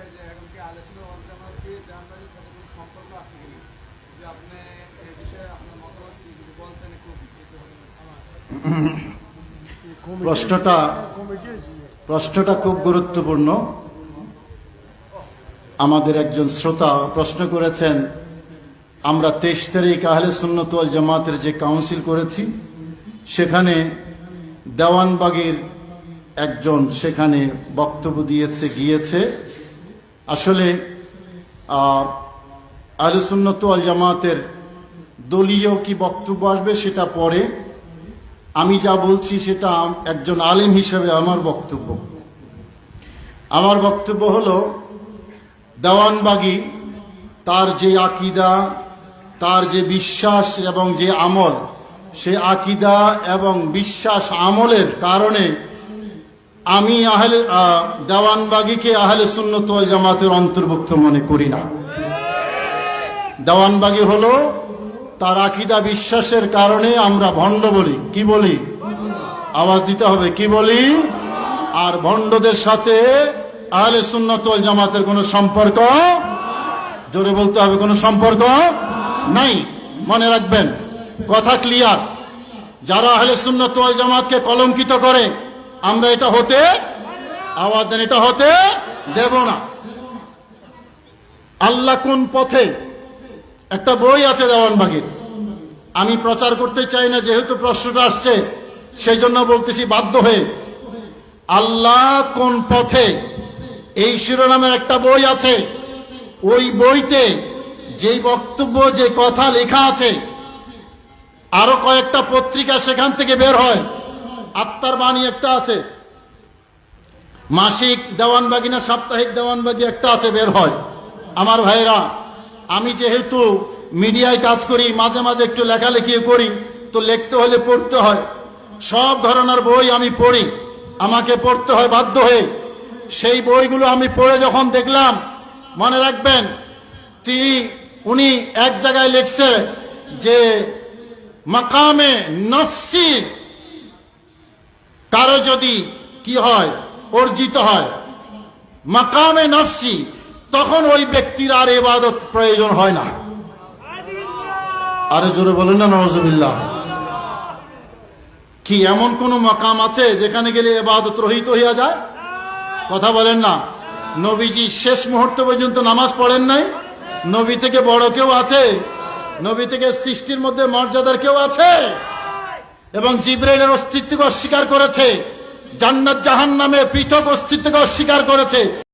চাই যে এখন কি আলোচনা ওয়ালজামাত কি জাহান্নামের সাথে কোনো সম্পর্ক আছে কি, যে আপনি এই বিষয়ে আপনার মতামত কি যদি বলতেন খুব প্রশ্নটা খুব গুরুত্বপূর্ণ। আমাদের একজন শ্রোতা প্রশ্ন করেছেন, আমরা 23 তারিখ আহলে সুন্নাত ওয়াল জামাতের যে কাউন্সিল করেছি সেখানে দেওয়ানবাগীর একজন সেখানে বক্তব্য গিয়েছে। আসলে আহলে সুন্নাত ওয়াল জামাতের দলীয় কি বক্তব্য আসবে সেটা পরে, আমি যা বলছি সেটা একজন আলেম হিসেবে আমার বক্তব্য হলো, দেওয়ানবাগী তার যে আকীদা, তার যে বিশ্বাস এবং যে আমল, সে আকীদা এবং বিশ্বাস আমলের কারণে আমি দেওয়ানবাগীকে আহলে সুন্নাত ওয়াল জামাতের অন্তর্ভুক্ত মনে করি না। দেওয়ানবাগী হলো তার আকীদা বিশ্বাসের কারণে আমরা ভণ্ড বলি। কি বলি? আওয়াজ দিতে হবে, কি বলি? আর ভণ্ডদের সাথে আহলে সুন্নাত ওয়াল জামাতের কোনো সম্পর্ক, জোরে বলতে হবে, কোনো সম্পর্ক নাই। মনে রাখবেন, কথা ক্লিয়ার। যারা আহলে সুন্নাত ওয়াল জামাতকে কলঙ্কিত করে আমরা এটা হতে, আওয়াজ দেন, এটা হতে দেব না। আল্লাহ কোন পথে, একটা বই আছে দেওয়ানবাগীর, আমি প্রচার করতে চাই না, যেহেতু প্রশ্নটা আসছে সেই জন্য বলতেছি বাধ্য হয়ে। আল্লাহ কোন পথে এই শিরোনামের একটা বই আছে। ওই বইতে যেই বক্তব্য, যে কথা লেখা আছে, আরো কয়েকটা পত্রিকা সেখান থেকে বের হয়। আত্মার বাণী একটা আছে, মাসিক দেওয়ানবাগী না সাপ্তাহিক দেওয়ানবাগী একটা আছে, বের হয়। আমার ভাইরা, আমি যেহেতু মিডিয়ায় কাজ করি, মাঝে মাঝে একটু লেখালেখিও করি, তো লিখতে হলে পড়তে হয়। সব ধরনের বই আমি পড়ি, আমাকে পড়তে হয় বাধ্য হয়ে। সেই বইগুলো আমি পড়ে যখন দেখলাম, মনে রাখবেন, উনি এক জায়গায় লিখছে যে মাকামে নফসি কারো যদি কি হয়, অর্জিত হয় মাকামে নফসি, তখন ওই ব্যক্তির আর ইবাদত প্রয়োজন হয় না। আরে জোরে বলেন না নাউজুবিল্লাহ। কি এমন কোন মাকাম আছে যেখানে গেলে ইবাদত রহিত হইয়া যায়? কথা বলেন না। নবীজি শেষ মুহূর্ত পর্যন্ত নামাজ পড়েন নাই। নবী থেকে বড় কেউ আছে? নবী থেকে সৃষ্টির মধ্যে মর্যাদার কেউ আছে? এবং জিবরাইলের অস্তিত্বকে অস্বীকার করেছে, জান্নাত জাহান্নামের পৃথক অস্তিত্বকে অস্বীকার করেছে।